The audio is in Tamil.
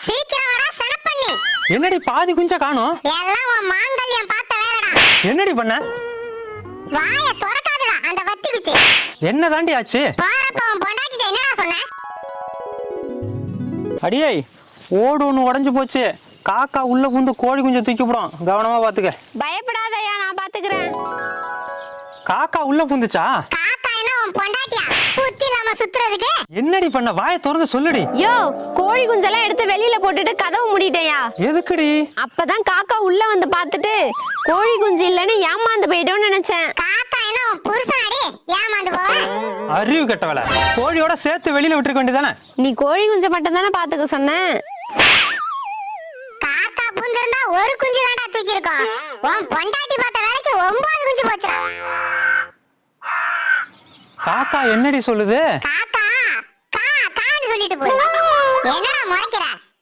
சீக்கிரம் வாடா சனப்பண்ணி. என்னடி பாதி குஞ்ச காணோம்? எல்லாம் உன் மாங்கல்யம் பார்த்த வேலைடா. என்னடி பண்ண? வாய திறக்காதடா அந்த வத்தி குச்சி. என்ன தாண்டி ஆச்சு? போறப்ப உன் பொண்டாட்டிட்ட என்னடா சொன்ன? அடியே ஓடு ஒன்று உடஞ்சு போச்சு. காக்கா உள்ள புந்து கோழி குஞ்சை தூக்கி போடும், கவனமா பாத்துக்க. பயப்படாதயா, நான் பாத்துக்கிறேன். காக்கா உள்ள புந்துச்சா? காக்கா என்ன உன் பொண்டாட்டியா? புத்தி இல்லாம சுத்துறதுக்கு? என்னடி பண்ண? வாயை திறந்து சொல்லுடி. யோ, கோழி குஞ்செல்லாம் எடுத்து வெளியில போட்டுட்டு கதவு மூடிட்டேயா. எதுக்குடி? அப்பதான் காக்கா உள்ள வந்து பாத்துட்டு கோழி குஞ்சு இல்லன்னு ஏமாந்து போயிட்டோம்னு நினைச்சேன். காக்கா என்ன உன் புருஷனாடி? ஏமாந்து போவ? அறிவு கெட்டவள. கோழியோட சேர்த்து வெளியில விட்டுருக்க வேண்டியதானே? நீ கோழி குஞ்சை மட்டும் தானே பாத்துக்க சொன்ன. காக்கா புந்திருந்தா ஒரு குஞ்சு தான்டா தூக்கி இருக்கும். உன் பொண்டாட்டி பார்த்த வேலைக்கு 9 குஞ்சு போச்சுடா. காக்கா என்னடி சொல்லுது? காக்கா கா கான்னு சொல்லிட்டு போய் என்னடா முறைக்கிற?